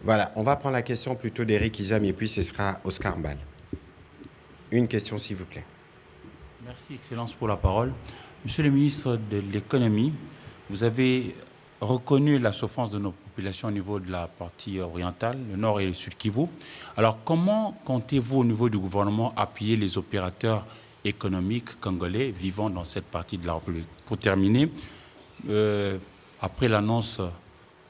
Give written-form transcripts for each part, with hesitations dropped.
Voilà, on va prendre la question plutôt d'Éric Izam et puis ce sera Oscar Mbal. Une question, s'il vous plaît. Merci, Excellence, pour la parole. Monsieur le ministre de l'Économie, vous avez reconnu la souffrance de nos populations au niveau de la partie orientale, le nord et le sud Kivu. Alors, comment comptez-vous au niveau du gouvernement appuyer les opérateurs économiques congolais vivant dans cette partie de la République? Pour terminer, après l'annonce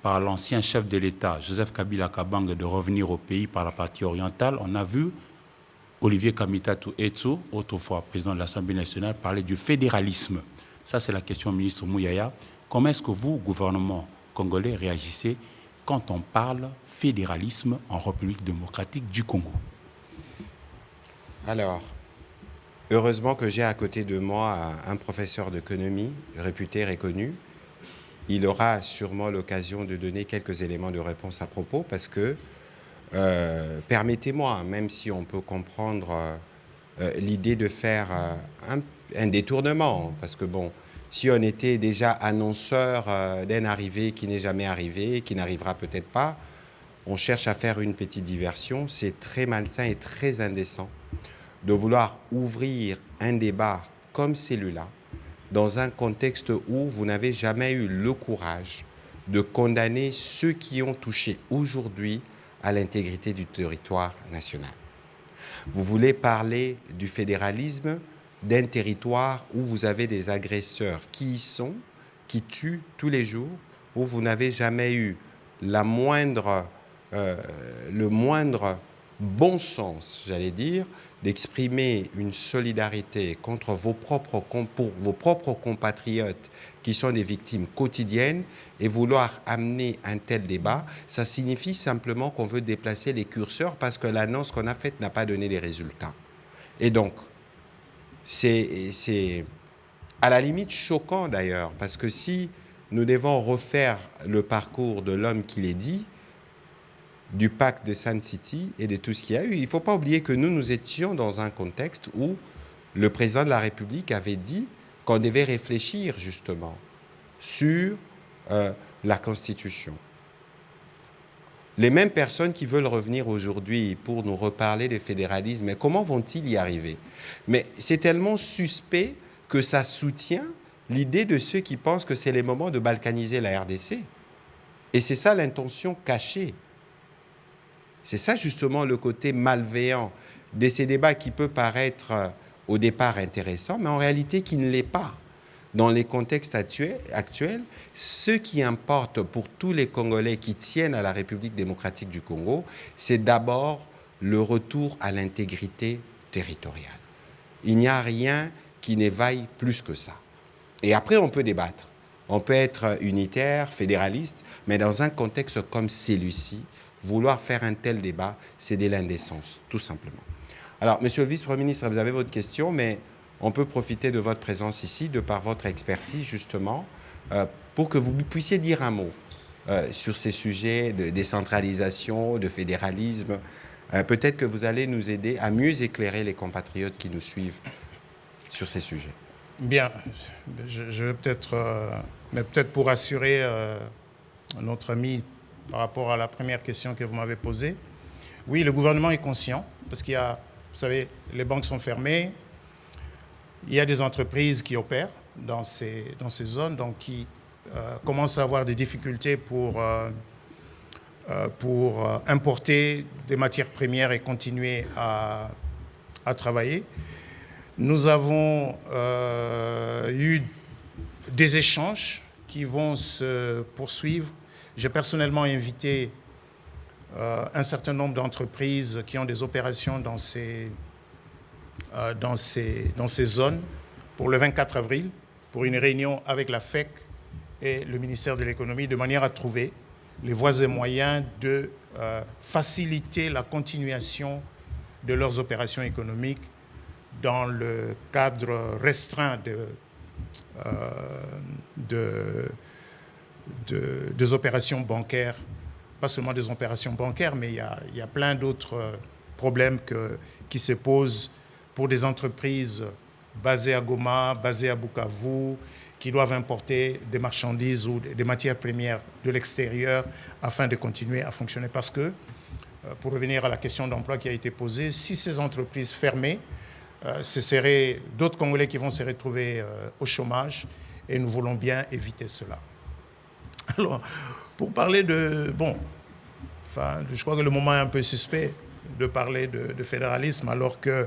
par l'ancien chef de l'État, Joseph Kabila Kabange, de revenir au pays par la partie orientale, on a vu Olivier Kamitatu Etsu, autrefois président de l'Assemblée nationale, parler du fédéralisme. Ça, c'est la question au ministre Mouyaya. Comment est-ce que vous, gouvernement congolais, réagissez quand on parle fédéralisme en République démocratique du Congo? Alors, heureusement que j'ai à côté de moi un professeur d'économie réputé, reconnu. Il aura sûrement l'occasion de donner quelques éléments de réponse à propos parce que, permettez-moi, même si on peut comprendre l'idée de faire un détournement, parce que bon, si on était déjà annonceur d'une arrivée qui n'est jamais arrivée, qui n'arrivera peut-être pas, on cherche à faire une petite diversion, c'est très malsain et très indécent de vouloir ouvrir un débat comme celui-là dans un contexte où vous n'avez jamais eu le courage de condamner ceux qui ont touché aujourd'hui à l'intégrité du territoire national. Vous voulez parler du fédéralisme d'un territoire où vous avez des agresseurs qui y sont, qui tuent tous les jours, où vous n'avez jamais eu le moindre bon sens, j'allais dire, d'exprimer une solidarité contre pour vos propres compatriotes qui sont des victimes quotidiennes et vouloir amener un tel débat, ça signifie simplement qu'on veut déplacer les curseurs parce que l'annonce qu'on a faite n'a pas donné les résultats. Et donc, c'est à la limite choquant d'ailleurs, parce que si nous devons refaire le parcours de l'homme qui l'est dit, du pacte de Sun City et de tout ce qu'il y a eu. Il ne faut pas oublier que nous étions dans un contexte où le président de la République avait dit qu'on devait réfléchir justement sur la Constitution. Les mêmes personnes qui veulent revenir aujourd'hui pour nous reparler de fédéralisme, mais comment vont-ils y arriver? Mais c'est tellement suspect que ça soutient l'idée de ceux qui pensent que c'est le moment de balkaniser la RDC. Et c'est ça l'intention cachée. C'est ça justement le côté malveillant de ces débats qui peut paraître au départ intéressant, mais en réalité qui ne l'est pas. Dans les contextes actuels, ce qui importe pour tous les Congolais qui tiennent à la République démocratique du Congo, c'est d'abord le retour à l'intégrité territoriale. Il n'y a rien qui n'éveille plus que ça. Et après, on peut débattre. On peut être unitaire, fédéraliste, mais dans un contexte comme celui-ci, vouloir faire un tel débat, c'est de l'indécence, tout simplement. Alors, monsieur le vice-premier ministre, vous avez votre question, mais on peut profiter de votre présence ici, de par votre expertise, justement, pour que vous puissiez dire un mot sur ces sujets de décentralisation, de fédéralisme. Peut-être que vous allez nous aider à mieux éclairer les compatriotes qui nous suivent sur ces sujets. Bien, je vais peut-être, mais peut-être pour assurer notre ami par rapport à la première question que vous m'avez posée. Oui, le gouvernement est conscient parce qu'il y a, vous savez, les banques sont fermées, il y a des entreprises qui opèrent dans ces zones, donc qui commencent à avoir des difficultés pour importer des matières premières et continuer à travailler. Nous avons eu des échanges qui vont se poursuivre. J'ai personnellement invité un certain nombre d'entreprises qui ont des opérations dans ces zones pour le 24 avril, pour une réunion avec la FEC et le ministère de l'Économie, de manière à trouver les voies et moyens de faciliter la continuation de leurs opérations économiques dans le cadre restreint des opérations bancaires, pas seulement des opérations bancaires, mais il y a plein d'autres problèmes qui se posent pour des entreprises basées à Goma, basées à Bukavu, qui doivent importer des marchandises ou des matières premières de l'extérieur afin de continuer à fonctionner. Parce que, pour revenir à la question d'emploi qui a été posée, si ces entreprises fermaient, ce seraient d'autres Congolais qui vont se retrouver au chômage, et nous voulons bien éviter cela. Alors, pour parler de... Bon, enfin, je crois que le moment est un peu suspect de parler de fédéralisme, alors que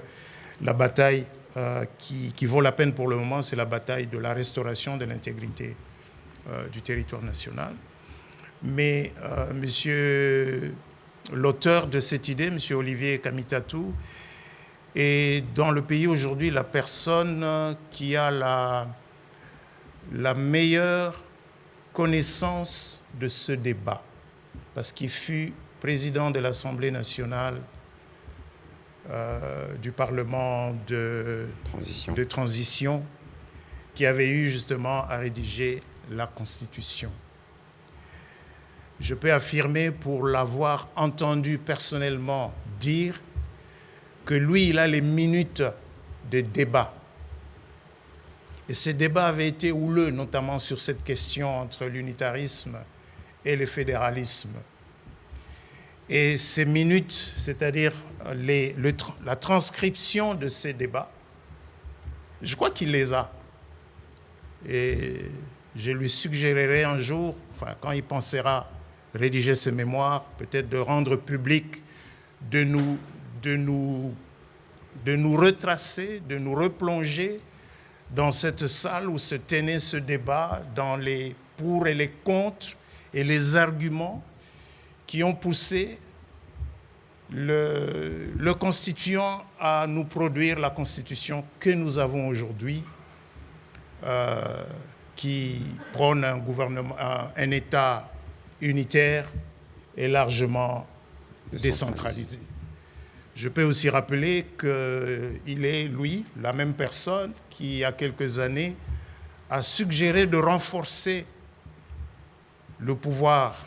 la bataille qui vaut la peine pour le moment, c'est la bataille de la restauration de l'intégrité du territoire national. Mais monsieur l'auteur de cette idée, monsieur Olivier Kamitatou, est dans le pays aujourd'hui la personne qui a la meilleure connaissance de ce débat, parce qu'il fut président de l'Assemblée nationale du Parlement de transition, qui avait eu justement à rédiger la Constitution. Je peux affirmer, pour l'avoir entendu personnellement dire, que lui, il a les minutes de débat. Et ces débats avaient été houleux, notamment sur cette question entre l'unitarisme et le fédéralisme. Et ces minutes, c'est-à-dire la transcription de ces débats, je crois qu'il les a. Et je lui suggérerai un jour, enfin, quand il pensera rédiger ses mémoires, peut-être de rendre public, de nous retracer, de nous replonger dans cette salle où se tenait ce débat, dans les pour et les contre et les arguments qui ont poussé le constituant à nous produire la constitution que nous avons aujourd'hui, qui prône un gouvernement, un État unitaire et largement décentralisé. Je peux aussi rappeler qu'il est, lui, la même personne qui, il y a quelques années, a suggéré de renforcer le pouvoir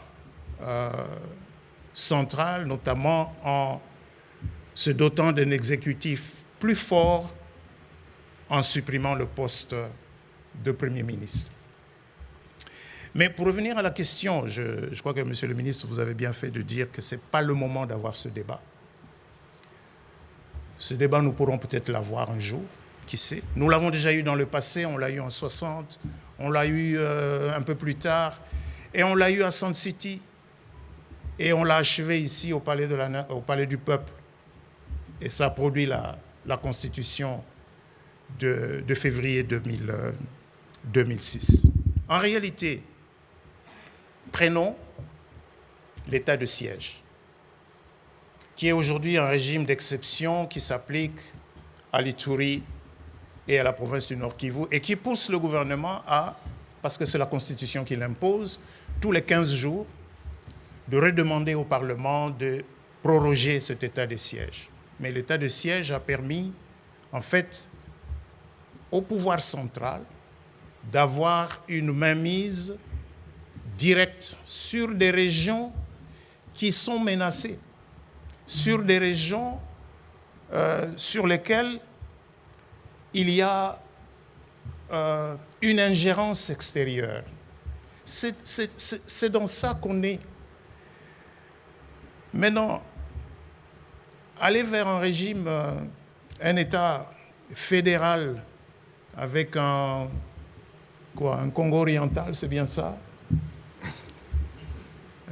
central, notamment en se dotant d'un exécutif plus fort, en supprimant le poste de Premier ministre. Mais pour revenir à la question, je crois que, Monsieur le ministre, vous avez bien fait de dire que ce n'est pas le moment d'avoir ce débat. Ce débat, nous pourrons peut-être l'avoir un jour, qui sait. Nous l'avons déjà eu dans le passé, on l'a eu en 60, on l'a eu un peu plus tard, et on l'a eu à Sun City, et on l'a achevé ici au Palais du Peuple. Et ça a produit la Constitution de février 2006. En réalité, prenons l'état de siège, qui est aujourd'hui un régime d'exception qui s'applique à l'Ituri et à la province du Nord Kivu et qui pousse le gouvernement à, parce que c'est la Constitution qui l'impose, tous les 15 jours, de redemander au Parlement de proroger cet état de siège. Mais l'état de siège a permis, en fait, au pouvoir central d'avoir une mainmise directe sur des régions qui sont menacées, sur des régions sur lesquelles il y a une ingérence extérieure. C'est dans ça qu'on est. Maintenant, aller vers un régime, un État fédéral avec un Congo oriental, c'est bien ça?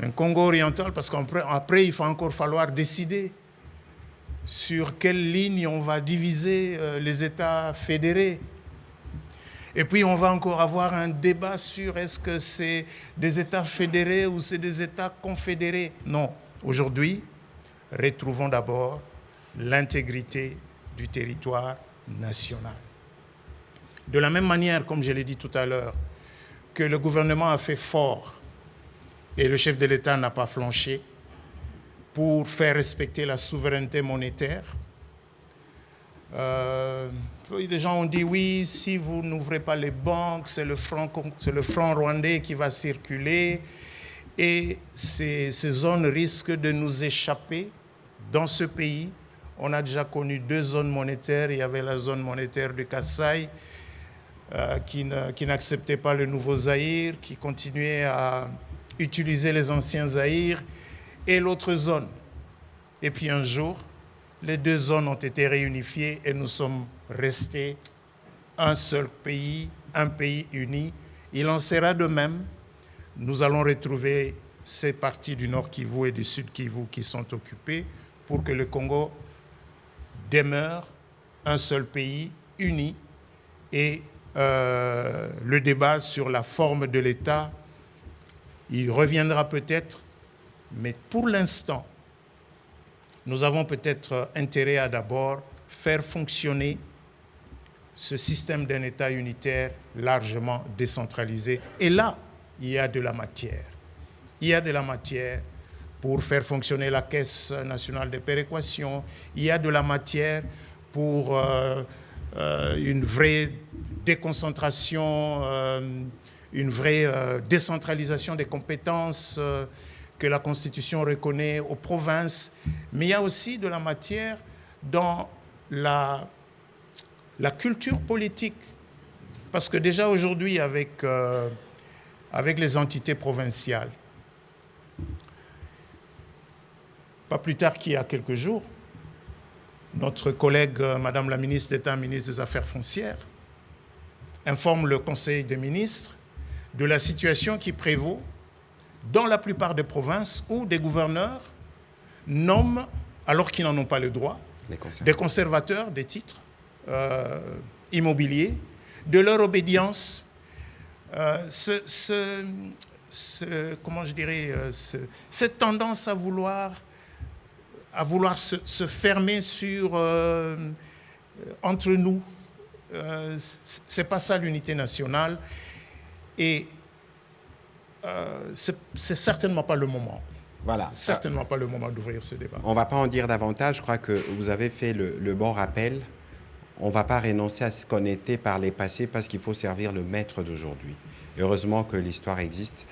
Un Congo oriental, parce qu'après, il va encore falloir décider sur quelle ligne on va diviser les États fédérés. Et puis, on va encore avoir un débat sur est-ce que c'est des États fédérés ou c'est des États confédérés. Non. Aujourd'hui, retrouvons d'abord l'intégrité du territoire national. De la même manière, comme je l'ai dit tout à l'heure, que le gouvernement a fait fort et le chef de l'État n'a pas flanché pour faire respecter la souveraineté monétaire. Les gens ont dit oui, si vous n'ouvrez pas les banques, c'est le franc rwandais qui va circuler et ces zones risquent de nous échapper. Dans ce pays, on a déjà connu 2 zones monétaires. Il y avait la zone monétaire de Kasaï qui n'acceptaient pas le nouveau Zaïre, qui continuaient à utiliser les anciens Zaïre, et l'autre zone. Et puis un jour, les deux zones ont été réunifiées et nous sommes restés un seul pays, un pays uni. Il en sera de même. Nous allons retrouver ces parties du Nord Kivu et du Sud Kivu qui sont occupées pour que le Congo demeure un seul pays uni. Et le débat sur la forme de l'État, il reviendra peut-être, mais pour l'instant, nous avons peut-être intérêt à d'abord faire fonctionner ce système d'un État unitaire largement décentralisé. Et là, il y a de la matière. Il y a de la matière pour faire fonctionner la Caisse nationale de péréquation. Il y a de la matière pour une vraie déconcentration, une vraie décentralisation des compétences que la Constitution reconnaît aux provinces. Mais il y a aussi de la matière dans la culture politique. Parce que déjà aujourd'hui, avec les entités provinciales, pas plus tard qu'il y a quelques jours, notre collègue, Madame la ministre d'État, ministre des Affaires foncières, informe le Conseil des ministres de la situation qui prévaut dans la plupart des provinces où des gouverneurs nomment, alors qu'ils n'en ont pas le droit, des conservateurs des titres immobiliers, de leur obédience, comment je dirais, cette tendance à vouloir se fermer sur entre nous. C'est pas ça l'unité nationale. Et c'est certainement pas le moment. Voilà. Certainement pas le moment d'ouvrir ce débat. On ne va pas en dire davantage. Je crois que vous avez fait le bon rappel. On ne va pas renoncer à ce qu'on était par les passés parce qu'il faut servir le maître d'aujourd'hui. Heureusement que l'histoire existe.